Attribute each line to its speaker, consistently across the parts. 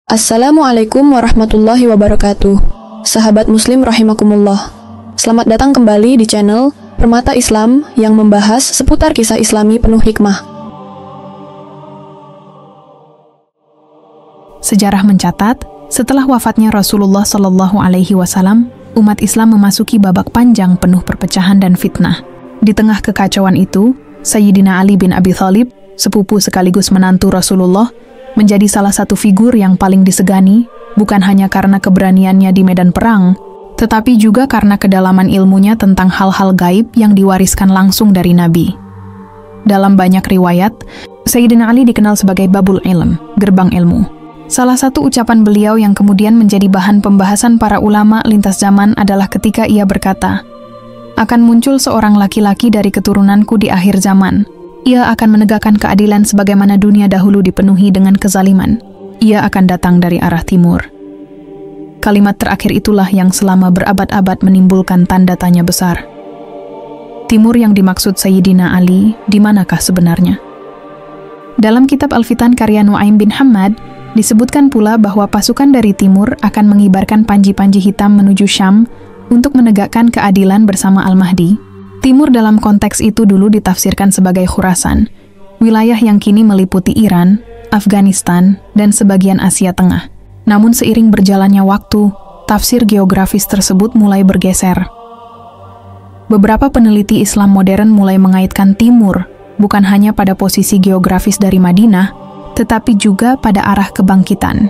Speaker 1: Assalamualaikum warahmatullahi wabarakatuh. Sahabat muslim rahimakumullah. Selamat datang kembali di channel Permata Islam yang membahas seputar kisah islami penuh hikmah.
Speaker 2: Sejarah mencatat, setelah wafatnya Rasulullah Shallallahu Alaihi Wasallam, umat Islam memasuki babak panjang penuh perpecahan dan fitnah. Di tengah kekacauan itu, Sayyidina Ali bin Abi Thalib, sepupu sekaligus menantu Rasulullah, menjadi salah satu figur yang paling disegani, bukan hanya karena keberaniannya di medan perang, tetapi juga karena kedalaman ilmunya tentang hal-hal gaib yang diwariskan langsung dari Nabi. Dalam banyak riwayat, Sayyidina Ali dikenal sebagai Babul Ilm, gerbang ilmu. Salah satu ucapan beliau yang kemudian menjadi bahan pembahasan para ulama lintas zaman adalah ketika ia berkata, "Akan muncul seorang laki-laki dari keturunanku di akhir zaman. Ia akan menegakkan keadilan sebagaimana dunia dahulu dipenuhi dengan kezaliman. Ia akan datang dari arah timur." Kalimat terakhir itulah yang selama berabad-abad menimbulkan tanda tanya besar. Timur yang dimaksud Sayyidina Ali, di manakah sebenarnya? Dalam kitab Al-Fitan karya Nu'aim bin Hammad, disebutkan pula bahwa pasukan dari timur akan mengibarkan panji-panji hitam menuju Syam untuk menegakkan keadilan bersama Al-Mahdi. Timur dalam konteks itu dulu ditafsirkan sebagai Khurasan, wilayah yang kini meliputi Iran, Afghanistan, dan sebagian Asia Tengah. Namun seiring berjalannya waktu, tafsir geografis tersebut mulai bergeser. Beberapa peneliti Islam modern mulai mengaitkan timur bukan hanya pada posisi geografis dari Madinah, tetapi juga pada arah kebangkitan,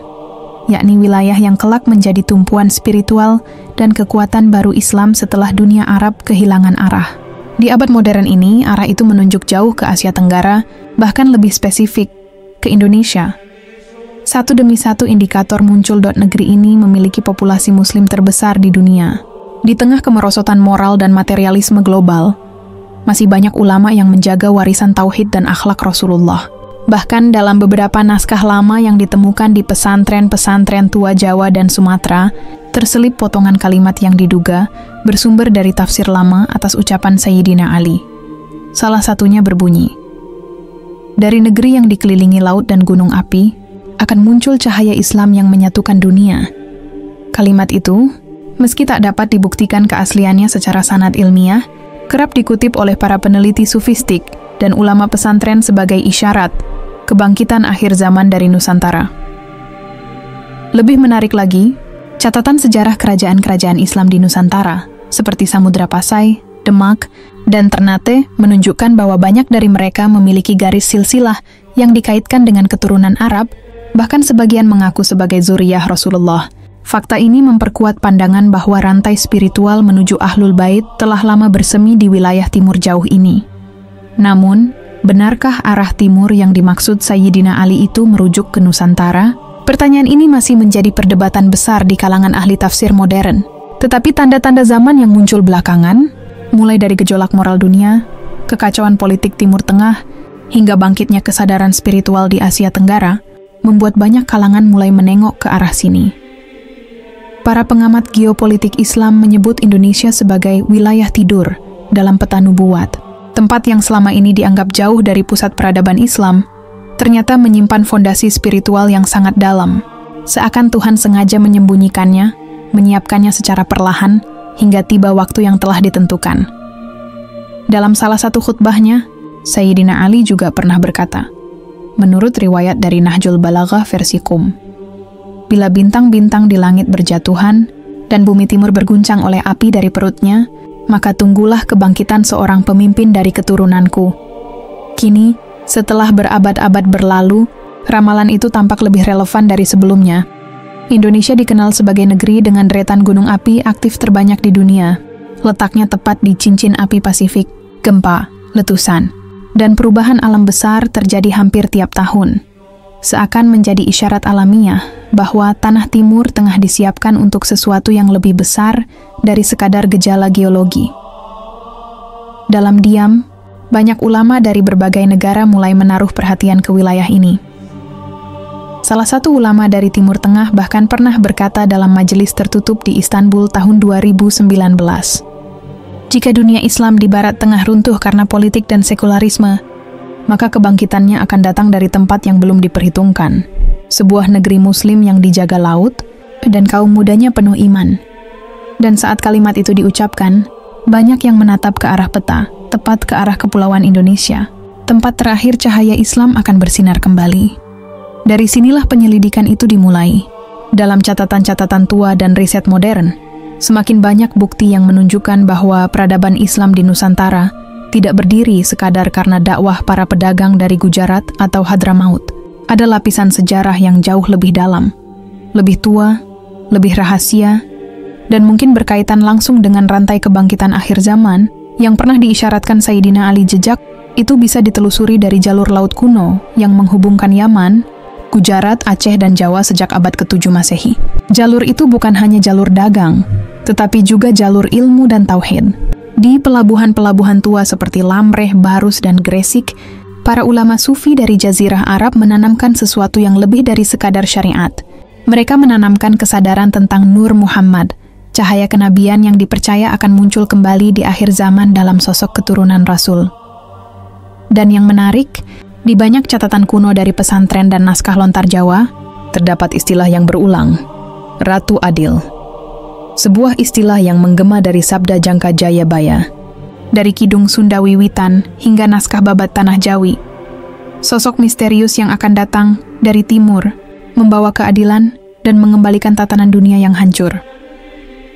Speaker 2: yakni wilayah yang kelak menjadi tumpuan spiritual dan kekuatan baru Islam setelah dunia Arab kehilangan arah. Di abad modern ini, arah itu menunjuk jauh ke Asia Tenggara, bahkan lebih spesifik, ke Indonesia. Satu demi satu indikator muncul negeri ini memiliki populasi muslim terbesar di dunia. Di tengah kemerosotan moral dan materialisme global, masih banyak ulama yang menjaga warisan tauhid dan akhlak Rasulullah. Bahkan dalam beberapa naskah lama yang ditemukan di pesantren-pesantren tua Jawa dan Sumatera, terselip potongan kalimat yang diduga bersumber dari tafsir lama atas ucapan Sayyidina Ali. Salah satunya berbunyi, "Dari negeri yang dikelilingi laut dan gunung api, akan muncul cahaya Islam yang menyatukan dunia." Kalimat itu, meski tak dapat dibuktikan keasliannya secara sanad ilmiah, kerap dikutip oleh para peneliti sufistik dan ulama pesantren sebagai isyarat kebangkitan akhir zaman dari Nusantara. Lebih menarik lagi, catatan sejarah kerajaan-kerajaan Islam di Nusantara, seperti Samudra Pasai, Demak, dan Ternate, menunjukkan bahwa banyak dari mereka memiliki garis silsilah yang dikaitkan dengan keturunan Arab, bahkan sebagian mengaku sebagai zuriyah Rasulullah. Fakta ini memperkuat pandangan bahwa rantai spiritual menuju Ahlul Bait telah lama bersemi di wilayah timur jauh ini. Namun, benarkah arah timur yang dimaksud Sayyidina Ali itu merujuk ke Nusantara? Pertanyaan ini masih menjadi perdebatan besar di kalangan ahli tafsir modern. Tetapi tanda-tanda zaman yang muncul belakangan, mulai dari gejolak moral dunia, kekacauan politik Timur Tengah, hingga bangkitnya kesadaran spiritual di Asia Tenggara, membuat banyak kalangan mulai menengok ke arah sini. Para pengamat geopolitik Islam menyebut Indonesia sebagai wilayah tidur dalam peta nubuat. Tempat yang selama ini dianggap jauh dari pusat peradaban Islam, ternyata menyimpan fondasi spiritual yang sangat dalam. Seakan Tuhan sengaja menyembunyikannya, menyiapkannya secara perlahan, hingga tiba waktu yang telah ditentukan. Dalam salah satu khutbahnya, Sayyidina Ali juga pernah berkata, menurut riwayat dari Nahjul Balaghah versi Qum, "Bila bintang-bintang di langit berjatuhan, dan bumi timur berguncang oleh api dari perutnya, maka tunggulah kebangkitan seorang pemimpin dari keturunanku." Kini, setelah berabad-abad berlalu, ramalan itu tampak lebih relevan dari sebelumnya. Indonesia dikenal sebagai negeri dengan deretan gunung api aktif terbanyak di dunia. Letaknya tepat di cincin api Pasifik, gempa, letusan, dan perubahan alam besar terjadi hampir tiap tahun. Seakan menjadi isyarat alamiah bahwa tanah timur tengah disiapkan untuk sesuatu yang lebih besar dari sekadar gejala geologi. Dalam diam, banyak ulama dari berbagai negara mulai menaruh perhatian ke wilayah ini. Salah satu ulama dari Timur Tengah bahkan pernah berkata dalam majelis tertutup di Istanbul tahun 2019, "Jika dunia Islam di Barat Tengah runtuh karena politik dan sekularisme, maka kebangkitannya akan datang dari tempat yang belum diperhitungkan, sebuah negeri muslim yang dijaga laut, dan kaum mudanya penuh iman. Dan saat kalimat itu diucapkan, banyak yang menatap ke arah peta, tepat ke arah Kepulauan Indonesia, tempat terakhir cahaya Islam akan bersinar kembali. Dari sinilah penyelidikan itu dimulai. Dalam catatan-catatan tua dan riset modern, semakin banyak bukti yang menunjukkan bahwa peradaban Islam di Nusantara tidak berdiri sekadar karena dakwah para pedagang dari Gujarat atau Hadramaut. Ada lapisan sejarah yang jauh lebih dalam, lebih tua, lebih rahasia, dan mungkin berkaitan langsung dengan rantai kebangkitan akhir zaman yang pernah diisyaratkan Sayyidina Ali. Jejak itu bisa ditelusuri dari jalur laut kuno yang menghubungkan Yaman, Gujarat, Aceh, dan Jawa sejak abad ke-7 Masehi. Jalur itu bukan hanya jalur dagang, tetapi juga jalur ilmu dan tauhid. Di pelabuhan-pelabuhan tua seperti Lamreh, Barus, dan Gresik, para ulama sufi dari Jazirah Arab menanamkan sesuatu yang lebih dari sekadar syariat. Mereka menanamkan kesadaran tentang Nur Muhammad, cahaya kenabian yang dipercaya akan muncul kembali di akhir zaman dalam sosok keturunan Rasul. Dan yang menarik, di banyak catatan kuno dari pesantren dan naskah lontar Jawa, terdapat istilah yang berulang, Ratu Adil. Sebuah istilah yang menggema dari sabda Jangka Jayabaya. Dari Kidung Sunda Wiwitan hingga naskah babat Tanah Jawi, sosok misterius yang akan datang dari timur, membawa keadilan dan mengembalikan tatanan dunia yang hancur.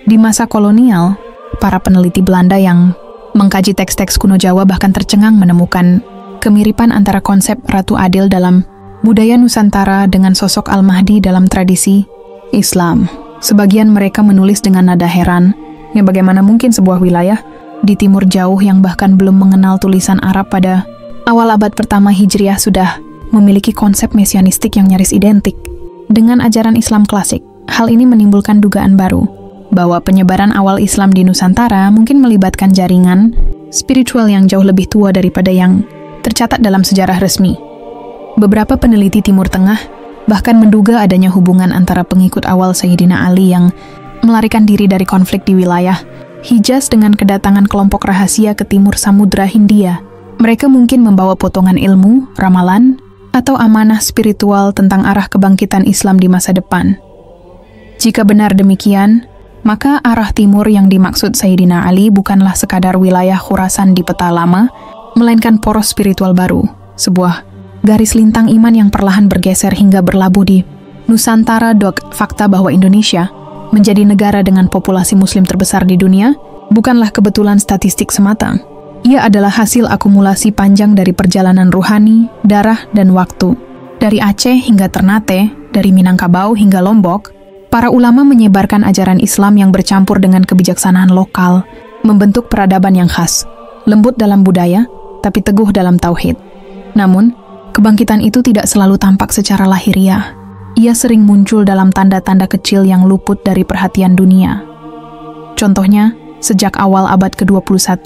Speaker 2: Di masa kolonial, para peneliti Belanda yang mengkaji teks-teks kuno Jawa bahkan tercengang menemukan kemiripan antara konsep Ratu Adil dalam budaya Nusantara dengan sosok Al-Mahdi dalam tradisi Islam. Sebagian mereka menulis dengan nada heran, yang bagaimana mungkin sebuah wilayah di timur jauh yang bahkan belum mengenal tulisan Arab pada awal abad pertama Hijriah sudah memiliki konsep mesianistik yang nyaris identik dengan ajaran Islam klasik. Hal ini menimbulkan dugaan baru, bahwa penyebaran awal Islam di Nusantara mungkin melibatkan jaringan spiritual yang jauh lebih tua daripada yang tercatat dalam sejarah resmi. Beberapa peneliti Timur Tengah bahkan menduga adanya hubungan antara pengikut awal Sayyidina Ali yang melarikan diri dari konflik di wilayah Hijaz dengan kedatangan kelompok rahasia ke timur Samudra Hindia. Mereka mungkin membawa potongan ilmu, ramalan, atau amanah spiritual tentang arah kebangkitan Islam di masa depan. Jika benar demikian, maka arah timur yang dimaksud Sayyidina Ali bukanlah sekadar wilayah Khurasan di peta lama, melainkan poros spiritual baru, sebuah garis lintang iman yang perlahan bergeser hingga berlabuh di Nusantara. Fakta bahwa Indonesia menjadi negara dengan populasi muslim terbesar di dunia bukanlah kebetulan statistik semata. Ia adalah hasil akumulasi panjang dari perjalanan ruhani, darah, dan waktu. Dari Aceh hingga Ternate, dari Minangkabau hingga Lombok, para ulama menyebarkan ajaran Islam yang bercampur dengan kebijaksanaan lokal, membentuk peradaban yang khas, lembut dalam budaya, tapi teguh dalam tauhid. Namun, kebangkitan itu tidak selalu tampak secara lahiriah. Ia sering muncul dalam tanda-tanda kecil yang luput dari perhatian dunia. Contohnya, sejak awal abad ke-21,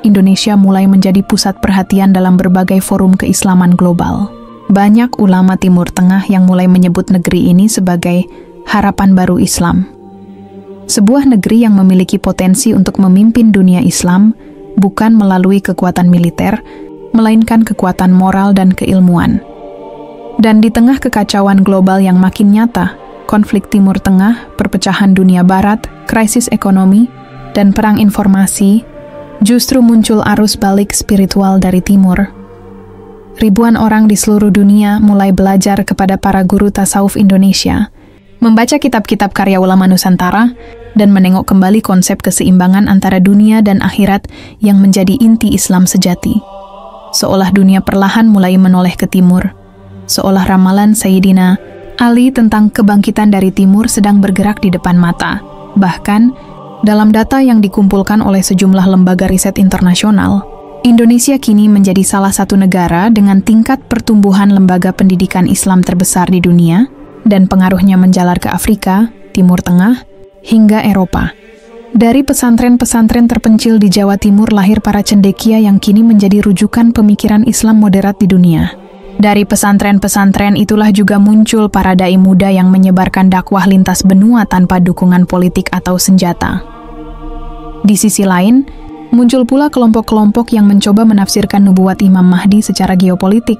Speaker 2: Indonesia mulai menjadi pusat perhatian dalam berbagai forum keislaman global. Banyak ulama Timur Tengah yang mulai menyebut negeri ini sebagai harapan baru Islam. Sebuah negeri yang memiliki potensi untuk memimpin dunia Islam bukan melalui kekuatan militer, melainkan kekuatan moral dan keilmuan. Dan di tengah kekacauan global yang makin nyata, konflik Timur Tengah, perpecahan dunia Barat, krisis ekonomi, dan perang informasi, justru muncul arus balik spiritual dari Timur. Ribuan orang di seluruh dunia mulai belajar kepada para guru tasawuf Indonesia, membaca kitab-kitab karya ulama Nusantara, dan menengok kembali konsep keseimbangan antara dunia dan akhirat yang menjadi inti Islam sejati. Seolah dunia perlahan mulai menoleh ke timur, seolah ramalan Sayyidina Ali tentang kebangkitan dari timur sedang bergerak di depan mata. Bahkan, dalam data yang dikumpulkan oleh sejumlah lembaga riset internasional, Indonesia kini menjadi salah satu negara dengan tingkat pertumbuhan lembaga pendidikan Islam terbesar di dunia, dan pengaruhnya menjalar ke Afrika, Timur Tengah, hingga Eropa. Dari pesantren-pesantren terpencil di Jawa Timur lahir para cendekia yang kini menjadi rujukan pemikiran Islam moderat di dunia. Dari pesantren-pesantren itulah juga muncul para dai muda yang menyebarkan dakwah lintas benua tanpa dukungan politik atau senjata. Di sisi lain, muncul pula kelompok-kelompok yang mencoba menafsirkan nubuat Imam Mahdi secara geopolitik.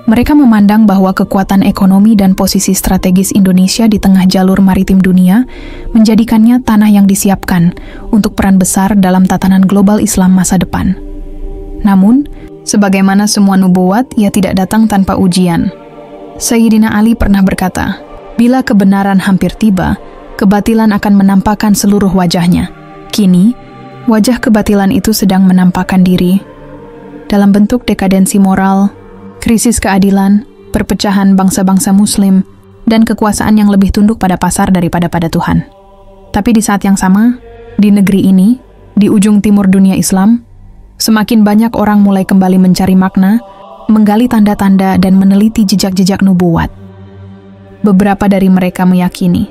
Speaker 2: Mereka memandang bahwa kekuatan ekonomi dan posisi strategis Indonesia di tengah jalur maritim dunia menjadikannya tanah yang disiapkan untuk peran besar dalam tatanan global Islam masa depan. Namun, sebagaimana semua nubuat, ia tidak datang tanpa ujian. Sayyidina Ali pernah berkata, "Bila kebenaran hampir tiba, kebatilan akan menampakkan seluruh wajahnya." Kini, wajah kebatilan itu sedang menampakkan diri dalam bentuk dekadensi moral, krisis keadilan, perpecahan bangsa-bangsa Muslim, dan kekuasaan yang lebih tunduk pada pasar daripada pada Tuhan. Tapi di saat yang sama, di negeri ini, di ujung timur dunia Islam, semakin banyak orang mulai kembali mencari makna, menggali tanda-tanda, dan meneliti jejak-jejak nubuat. Beberapa dari mereka meyakini,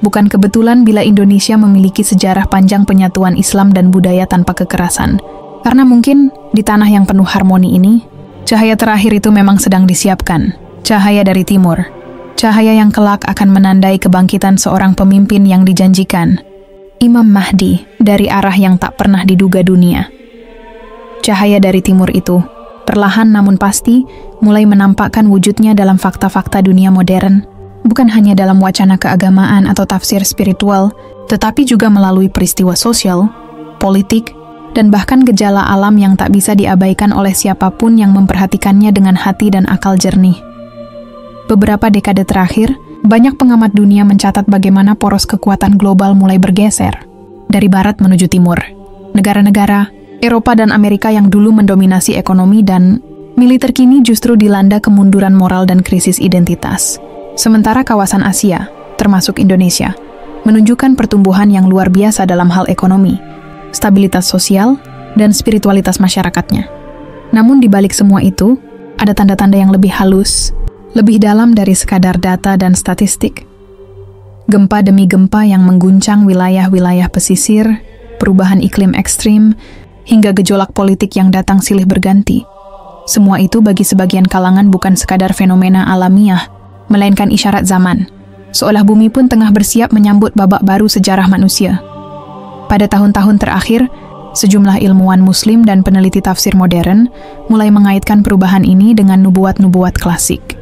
Speaker 2: bukan kebetulan bila Indonesia memiliki sejarah panjang penyatuan Islam dan budaya tanpa kekerasan, karena mungkin di tanah yang penuh harmoni ini, cahaya terakhir itu memang sedang disiapkan, cahaya dari timur, cahaya yang kelak akan menandai kebangkitan seorang pemimpin yang dijanjikan, Imam Mahdi, dari arah yang tak pernah diduga dunia. Cahaya dari timur itu, perlahan namun pasti, mulai menampakkan wujudnya dalam fakta-fakta dunia modern, bukan hanya dalam wacana keagamaan atau tafsir spiritual, tetapi juga melalui peristiwa sosial, politik, dan bahkan gejala alam yang tak bisa diabaikan oleh siapapun yang memperhatikannya dengan hati dan akal jernih. Beberapa dekade terakhir, banyak pengamat dunia mencatat bagaimana poros kekuatan global mulai bergeser dari barat menuju timur. Negara-negara Eropa dan Amerika yang dulu mendominasi ekonomi dan militer kini justru dilanda kemunduran moral dan krisis identitas. Sementara kawasan Asia, termasuk Indonesia, menunjukkan pertumbuhan yang luar biasa dalam hal ekonomi, stabilitas sosial, dan spiritualitas masyarakatnya. Namun di balik semua itu, ada tanda-tanda yang lebih halus, lebih dalam dari sekadar data dan statistik. Gempa demi gempa yang mengguncang wilayah-wilayah pesisir, perubahan iklim ekstrim, hingga gejolak politik yang datang silih berganti. Semua itu bagi sebagian kalangan bukan sekadar fenomena alamiah, melainkan isyarat zaman, seolah bumi pun tengah bersiap menyambut babak baru sejarah manusia. Pada tahun-tahun terakhir, sejumlah ilmuwan Muslim dan peneliti tafsir modern mulai mengaitkan perubahan ini dengan nubuat-nubuat klasik.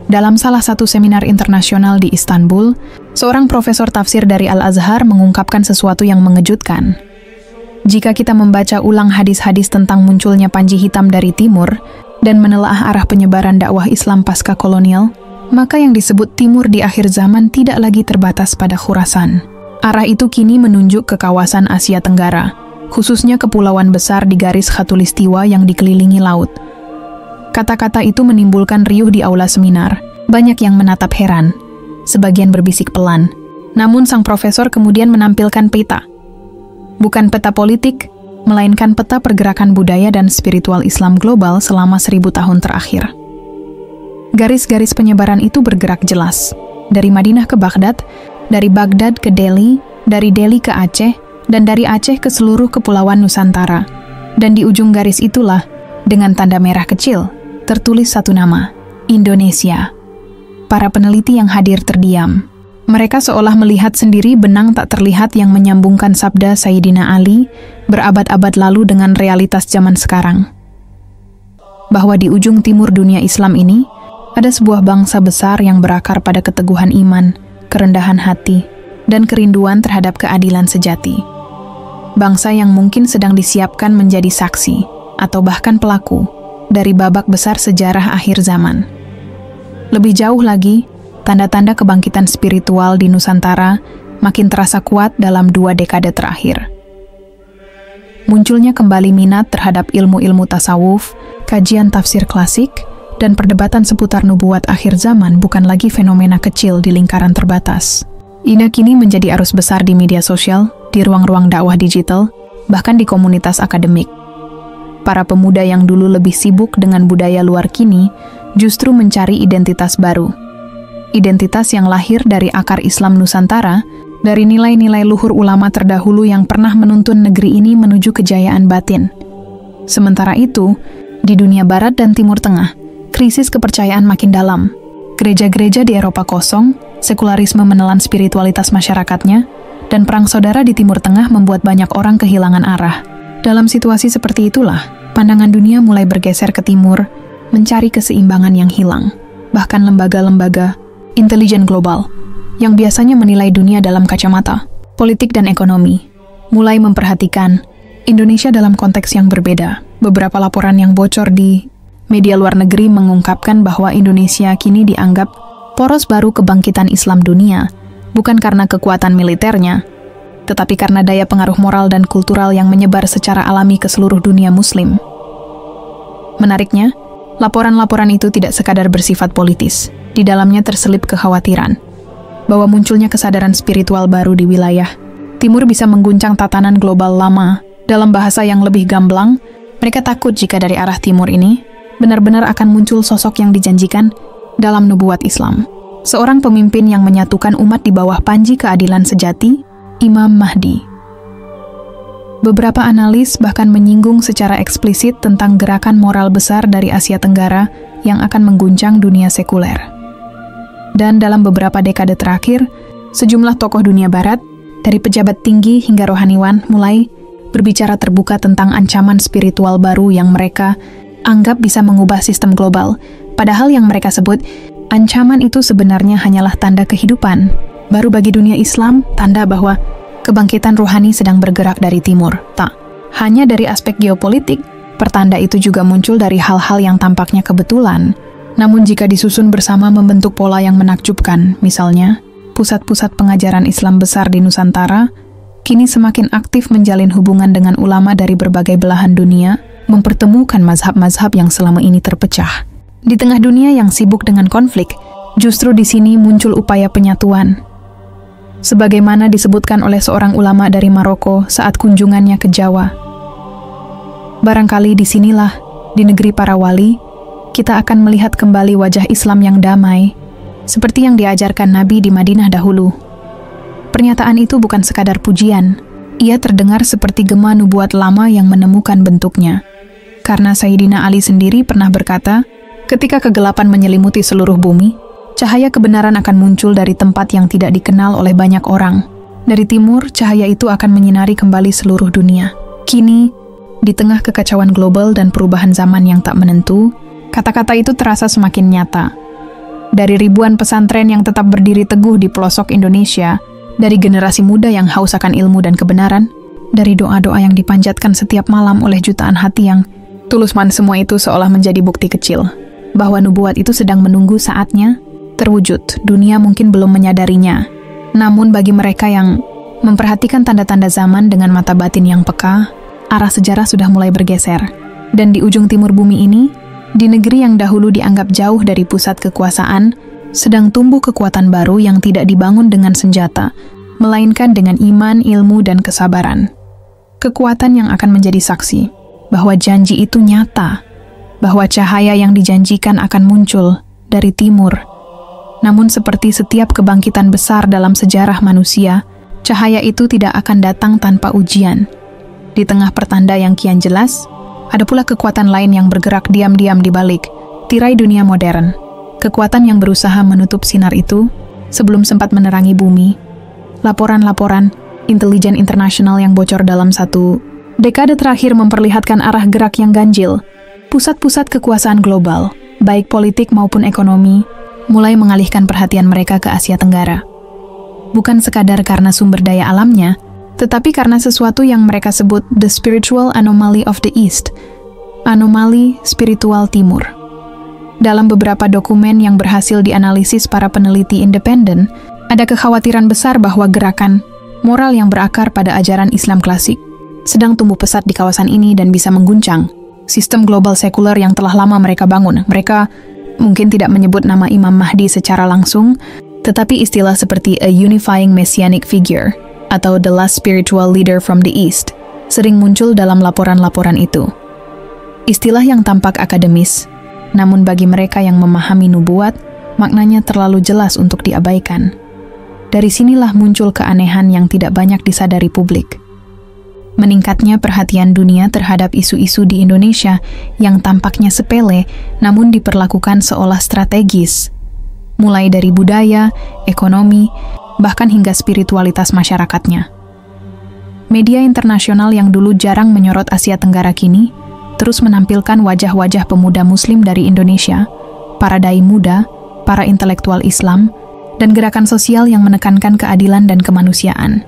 Speaker 2: Dalam salah satu seminar internasional di Istanbul, seorang profesor tafsir dari Al-Azhar mengungkapkan sesuatu yang mengejutkan. Jika kita membaca ulang hadis-hadis tentang munculnya Panji Hitam dari timur dan menelaah arah penyebaran dakwah Islam pasca kolonial, maka yang disebut timur di akhir zaman tidak lagi terbatas pada Khurasan. Arah itu kini menunjuk ke kawasan Asia Tenggara, khususnya kepulauan besar di garis khatulistiwa yang dikelilingi laut. Kata-kata itu menimbulkan riuh di aula seminar. Banyak yang menatap heran, sebagian berbisik pelan. Namun sang profesor kemudian menampilkan peta. Bukan peta politik, melainkan peta pergerakan budaya dan spiritual Islam global selama 1000 tahun terakhir. Garis-garis penyebaran itu bergerak jelas, dari Madinah ke Baghdad, dari Baghdad ke Delhi, dari Delhi ke Aceh, dan dari Aceh ke seluruh kepulauan Nusantara. Dan di ujung garis itulah, dengan tanda merah kecil, tertulis satu nama, Indonesia. Para peneliti yang hadir terdiam. Mereka seolah melihat sendiri benang tak terlihat yang menyambungkan sabda Sayyidina Ali berabad-abad lalu dengan realitas zaman sekarang. Bahwa di ujung timur dunia Islam ini, ada sebuah bangsa besar yang berakar pada keteguhan iman, kerendahan hati, dan kerinduan terhadap keadilan sejati. Bangsa yang mungkin sedang disiapkan menjadi saksi, atau bahkan pelaku, dari babak besar sejarah akhir zaman. Lebih jauh lagi, tanda-tanda kebangkitan spiritual di Nusantara makin terasa kuat dalam 2 dekade terakhir. Munculnya kembali minat terhadap ilmu-ilmu tasawuf, kajian tafsir klasik, dan perdebatan seputar nubuat akhir zaman bukan lagi fenomena kecil di lingkaran terbatas. Ini kini menjadi arus besar di media sosial, di ruang-ruang dakwah digital, bahkan di komunitas akademik. Para pemuda yang dulu lebih sibuk dengan budaya luar kini, justru mencari identitas baru. Identitas yang lahir dari akar Islam Nusantara, dari nilai-nilai luhur ulama terdahulu yang pernah menuntun negeri ini menuju kejayaan batin. Sementara itu, di dunia Barat dan Timur Tengah, krisis kepercayaan makin dalam. Gereja-gereja di Eropa kosong, sekularisme menelan spiritualitas masyarakatnya, dan perang saudara di Timur Tengah membuat banyak orang kehilangan arah. Dalam situasi seperti itulah, pandangan dunia mulai bergeser ke timur, mencari keseimbangan yang hilang. Bahkan lembaga-lembaga intelijen global yang biasanya menilai dunia dalam kacamata politik dan ekonomi mulai memperhatikan Indonesia dalam konteks yang berbeda. Beberapa laporan yang bocor di media luar negeri mengungkapkan bahwa Indonesia kini dianggap poros baru kebangkitan Islam dunia, bukan karena kekuatan militernya, tetapi karena daya pengaruh moral dan kultural yang menyebar secara alami ke seluruh dunia Muslim. Menariknya, laporan-laporan itu tidak sekadar bersifat politis. Di dalamnya terselip kekhawatiran bahwa munculnya kesadaran spiritual baru di wilayah Timur bisa mengguncang tatanan global lama. Dalam bahasa yang lebih gamblang, mereka takut jika dari arah timur ini benar-benar akan muncul sosok yang dijanjikan dalam nubuat Islam. Seorang pemimpin yang menyatukan umat di bawah panji keadilan sejati, Imam Mahdi. Beberapa analis bahkan menyinggung secara eksplisit tentang gerakan moral besar dari Asia Tenggara yang akan mengguncang dunia sekuler. Dan dalam beberapa dekade terakhir, sejumlah tokoh dunia barat, dari pejabat tinggi hingga rohaniwan, mulai berbicara terbuka tentang ancaman spiritual baru yang mereka anggap bisa mengubah sistem global. Padahal yang mereka sebut, ancaman itu sebenarnya hanyalah tanda kehidupan. Baru bagi dunia Islam, tanda bahwa kebangkitan rohani sedang bergerak dari timur. Tak hanya dari aspek geopolitik, pertanda itu juga muncul dari hal-hal yang tampaknya kebetulan. Namun jika disusun bersama membentuk pola yang menakjubkan, misalnya, pusat-pusat pengajaran Islam besar di Nusantara kini semakin aktif menjalin hubungan dengan ulama dari berbagai belahan dunia, mempertemukan mazhab-mazhab yang selama ini terpecah. Di tengah dunia yang sibuk dengan konflik, justru di sini muncul upaya penyatuan. Sebagaimana disebutkan oleh seorang ulama dari Maroko saat kunjungannya ke Jawa. Barangkali disinilah, di negeri para wali, kita akan melihat kembali wajah Islam yang damai, seperti yang diajarkan Nabi di Madinah dahulu. Pernyataan itu bukan sekadar pujian, ia terdengar seperti gema nubuat lama yang menemukan bentuknya. Karena Sayyidina Ali sendiri pernah berkata, ketika kegelapan menyelimuti seluruh bumi, cahaya kebenaran akan muncul dari tempat yang tidak dikenal oleh banyak orang. Dari timur, cahaya itu akan menyinari kembali seluruh dunia. Kini, di tengah kekacauan global dan perubahan zaman yang tak menentu, kata-kata itu terasa semakin nyata. Dari ribuan pesantren yang tetap berdiri teguh di pelosok Indonesia, dari generasi muda yang haus akan ilmu dan kebenaran, dari doa-doa yang dipanjatkan setiap malam oleh jutaan hati yang tulusman, semua itu seolah menjadi bukti kecil bahwa nubuat itu sedang menunggu saatnya terwujud. Dunia mungkin belum menyadarinya, namun bagi mereka yang memperhatikan tanda-tanda zaman dengan mata batin yang peka, arah sejarah sudah mulai bergeser. Dan di ujung timur bumi ini, di negeri yang dahulu dianggap jauh dari pusat kekuasaan, sedang tumbuh kekuatan baru yang tidak dibangun dengan senjata, melainkan dengan iman, ilmu, dan kesabaran. Kekuatan yang akan menjadi saksi bahwa janji itu nyata, bahwa cahaya yang dijanjikan akan muncul dari timur. Namun seperti setiap kebangkitan besar dalam sejarah manusia, cahaya itu tidak akan datang tanpa ujian. Di tengah pertanda yang kian jelas, ada pula kekuatan lain yang bergerak diam-diam di balik tirai dunia modern. Kekuatan yang berusaha menutup sinar itu sebelum sempat menerangi bumi. Laporan-laporan intelijen internasional yang bocor dalam satu dekade terakhir memperlihatkan arah gerak yang ganjil. Pusat-pusat kekuasaan global, baik politik maupun ekonomi, mulai mengalihkan perhatian mereka ke Asia Tenggara. Bukan sekadar karena sumber daya alamnya, tetapi karena sesuatu yang mereka sebut the spiritual anomaly of the East, anomali spiritual timur. Dalam beberapa dokumen yang berhasil dianalisis para peneliti independen, ada kekhawatiran besar bahwa gerakan moral yang berakar pada ajaran Islam klasik sedang tumbuh pesat di kawasan ini dan bisa mengguncang sistem global sekuler yang telah lama mereka bangun. Mereka mungkin tidak menyebut nama Imam Mahdi secara langsung, tetapi istilah seperti a unifying messianic figure atau the last spiritual leader from the East sering muncul dalam laporan-laporan itu. Istilah yang tampak akademis, namun bagi mereka yang memahami nubuat, maknanya terlalu jelas untuk diabaikan. Dari sinilah muncul keanehan yang tidak banyak disadari publik. Meningkatnya perhatian dunia terhadap isu-isu di Indonesia yang tampaknya sepele, namun diperlakukan seolah strategis. Mulai dari budaya, ekonomi, bahkan hingga spiritualitas masyarakatnya. Media internasional yang dulu jarang menyorot Asia Tenggara kini terus menampilkan wajah-wajah pemuda Muslim dari Indonesia, para dai muda, para intelektual Islam, dan gerakan sosial yang menekankan keadilan dan kemanusiaan.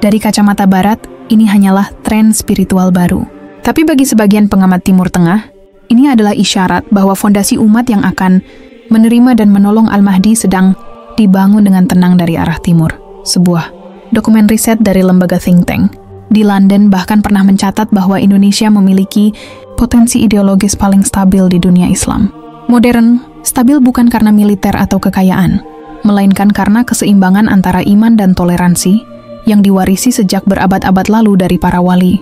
Speaker 2: Dari kacamata Barat, ini hanyalah tren spiritual baru. Tapi bagi sebagian pengamat Timur Tengah, ini adalah isyarat bahwa fondasi umat yang akan menerima dan menolong Al-Mahdi sedang dibangun dengan tenang dari arah timur. Sebuah dokumen riset dari lembaga think tank di London bahkan pernah mencatat bahwa Indonesia memiliki potensi ideologis paling stabil di dunia Islam. Modern, stabil bukan karena militer atau kekayaan, melainkan karena keseimbangan antara iman dan toleransi yang diwarisi sejak berabad-abad lalu dari para wali.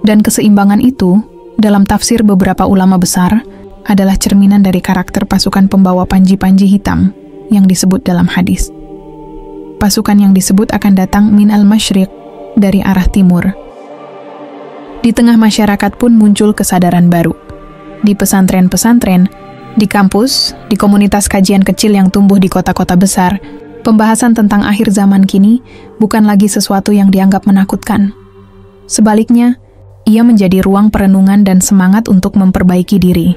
Speaker 2: Dan keseimbangan itu, dalam tafsir beberapa ulama besar, adalah cerminan dari karakter pasukan pembawa panji-panji hitam yang disebut dalam hadis. Pasukan yang disebut akan datang min al-masyriq, dari arah timur. Di tengah masyarakat pun muncul kesadaran baru. Di pesantren-pesantren, di kampus, di komunitas kajian kecil yang tumbuh di kota-kota besar, pembahasan tentang akhir zaman kini bukan lagi sesuatu yang dianggap menakutkan. Sebaliknya, ia menjadi ruang perenungan dan semangat untuk memperbaiki diri.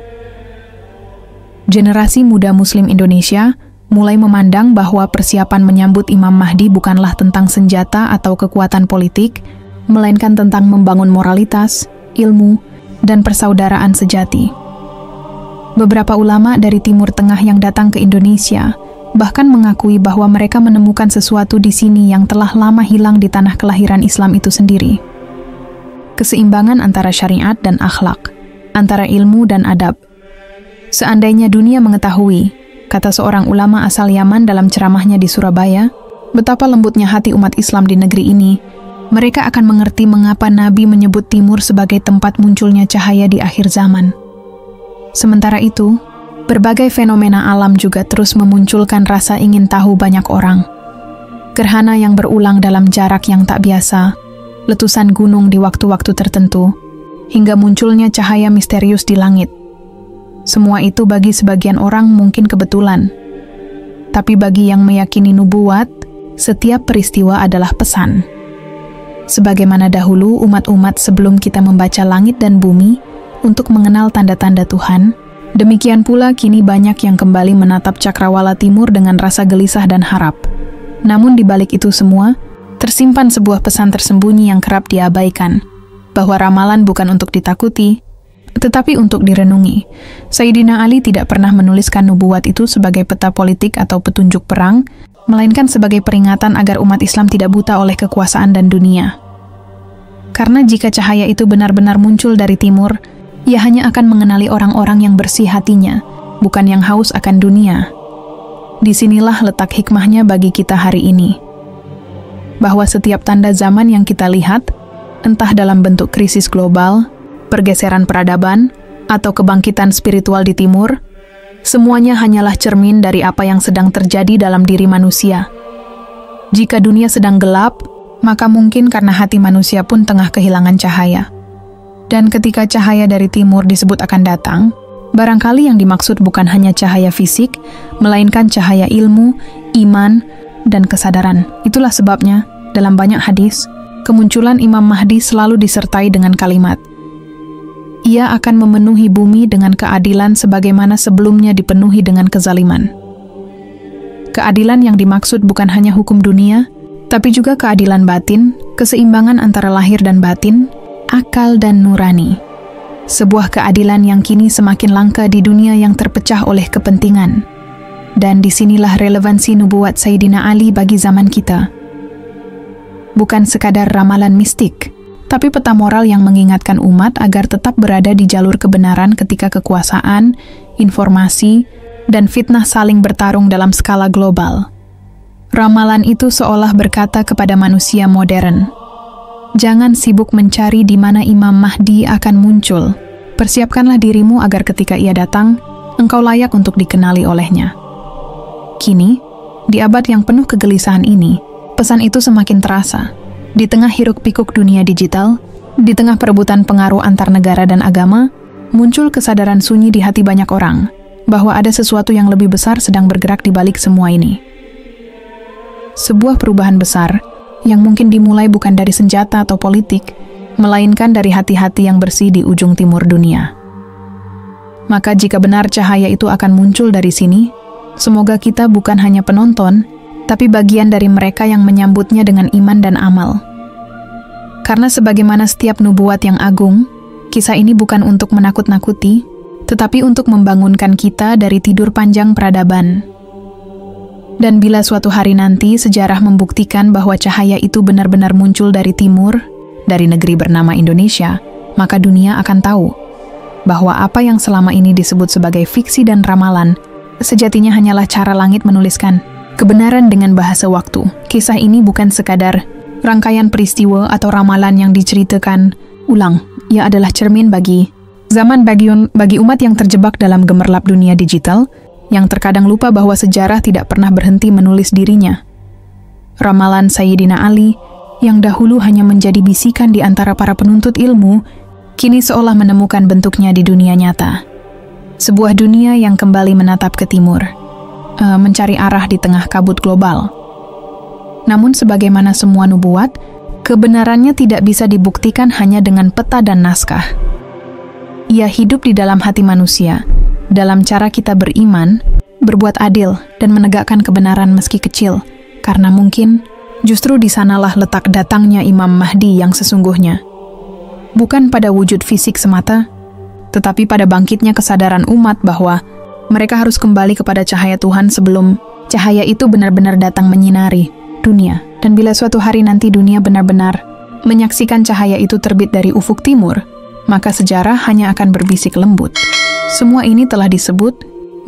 Speaker 2: Generasi muda Muslim Indonesia mulai memandang bahwa persiapan menyambut Imam Mahdi bukanlah tentang senjata atau kekuatan politik, melainkan tentang membangun moralitas, ilmu, dan persaudaraan sejati. Beberapa ulama dari Timur Tengah yang datang ke Indonesia bahkan mengakui bahwa mereka menemukan sesuatu di sini yang telah lama hilang di tanah kelahiran Islam itu sendiri. Keseimbangan antara syariat dan akhlak, antara ilmu dan adab. Seandainya dunia mengetahui, kata seorang ulama asal Yaman dalam ceramahnya di Surabaya, betapa lembutnya hati umat Islam di negeri ini, mereka akan mengerti mengapa Nabi menyebut Timur sebagai tempat munculnya cahaya di akhir zaman. Sementara itu, berbagai fenomena alam juga terus memunculkan rasa ingin tahu banyak orang. Gerhana yang berulang dalam jarak yang tak biasa, letusan gunung di waktu-waktu tertentu, hingga munculnya cahaya misterius di langit. Semua itu bagi sebagian orang mungkin kebetulan. Tapi bagi yang meyakini nubuat, setiap peristiwa adalah pesan. Sebagaimana dahulu umat-umat sebelum kita membaca langit dan bumi untuk mengenal tanda-tanda Tuhan, demikian pula kini banyak yang kembali menatap cakrawala timur dengan rasa gelisah dan harap. Namun di balik itu semua, tersimpan sebuah pesan tersembunyi yang kerap diabaikan, bahwa ramalan bukan untuk ditakuti, tetapi untuk direnungi. Sayyidina Ali tidak pernah menuliskan nubuat itu sebagai peta politik atau petunjuk perang, melainkan sebagai peringatan agar umat Islam tidak buta oleh kekuasaan dan dunia. Karena jika cahaya itu benar-benar muncul dari timur, ia hanya akan mengenali orang-orang yang bersih hatinya, bukan yang haus akan dunia. Disinilah letak hikmahnya bagi kita hari ini. Bahwa setiap tanda zaman yang kita lihat, entah dalam bentuk krisis global, pergeseran peradaban, atau kebangkitan spiritual di timur, semuanya hanyalah cermin dari apa yang sedang terjadi dalam diri manusia. Jika dunia sedang gelap, maka mungkin karena hati manusia pun tengah kehilangan cahaya. Dan ketika cahaya dari timur disebut akan datang, barangkali yang dimaksud bukan hanya cahaya fisik, melainkan cahaya ilmu, iman, dan kesadaran. Itulah sebabnya, dalam banyak hadis, kemunculan Imam Mahdi selalu disertai dengan kalimat, ia akan memenuhi bumi dengan keadilan sebagaimana sebelumnya dipenuhi dengan kezaliman. Keadilan yang dimaksud bukan hanya hukum dunia, tapi juga keadilan batin, keseimbangan antara lahir dan batin, akal dan nurani. Sebuah keadilan yang kini semakin langka di dunia yang terpecah oleh kepentingan. Dan disinilah relevansi nubuat Sayyidina Ali bagi zaman kita. Bukan sekadar ramalan mistik, tapi peta moral yang mengingatkan umat agar tetap berada di jalur kebenaran ketika kekuasaan, informasi, dan fitnah saling bertarung dalam skala global. Ramalan itu seolah berkata kepada manusia modern, jangan sibuk mencari di mana Imam Mahdi akan muncul. Persiapkanlah dirimu agar ketika ia datang, engkau layak untuk dikenali olehnya. Kini, di abad yang penuh kegelisahan ini, pesan itu semakin terasa. Di tengah hiruk-pikuk dunia digital, di tengah perebutan pengaruh antar negara dan agama, muncul kesadaran sunyi di hati banyak orang, bahwa ada sesuatu yang lebih besar sedang bergerak di balik semua ini. Sebuah perubahan besar, yang mungkin dimulai bukan dari senjata atau politik, melainkan dari hati-hati yang bersih di ujung timur dunia. Maka jika benar cahaya itu akan muncul dari sini, semoga kita bukan hanya penonton, tapi bagian dari mereka yang menyambutnya dengan iman dan amal. Karena sebagaimana setiap nubuat yang agung, kisah ini bukan untuk menakut-nakuti, tetapi untuk membangunkan kita dari tidur panjang peradaban. Dan bila suatu hari nanti sejarah membuktikan bahwa cahaya itu benar-benar muncul dari timur, dari negeri bernama Indonesia, maka dunia akan tahu bahwa apa yang selama ini disebut sebagai fiksi dan ramalan, sejatinya hanyalah cara langit menuliskan kebenaran dengan bahasa waktu. Kisah ini bukan sekadar rangkaian peristiwa atau ramalan yang diceritakan ulang. Ia adalah cermin bagi zaman bagi umat yang terjebak dalam gemerlap dunia digital, yang terkadang lupa bahwa sejarah tidak pernah berhenti menulis dirinya. Ramalan Sayyidina Ali, yang dahulu hanya menjadi bisikan di antara para penuntut ilmu, kini seolah menemukan bentuknya di dunia nyata. Sebuah dunia yang kembali menatap ke timur, mencari arah di tengah kabut global. Namun sebagaimana semua nubuat, kebenarannya tidak bisa dibuktikan hanya dengan peta dan naskah. Ia hidup di dalam hati manusia, dalam cara kita beriman, berbuat adil, dan menegakkan kebenaran meski kecil, karena mungkin justru di sanalah letak datangnya Imam Mahdi yang sesungguhnya. Bukan pada wujud fisik semata, tetapi pada bangkitnya kesadaran umat bahwa mereka harus kembali kepada cahaya Tuhan sebelum cahaya itu benar-benar datang menyinari dunia. Dan bila suatu hari nanti dunia benar-benar menyaksikan cahaya itu terbit dari ufuk timur, maka sejarah hanya akan berbisik lembut. Semua ini telah disebut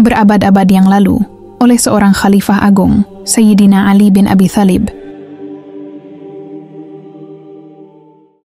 Speaker 2: berabad-abad yang lalu oleh seorang khalifah agung, Sayyidina Ali bin Abi Thalib,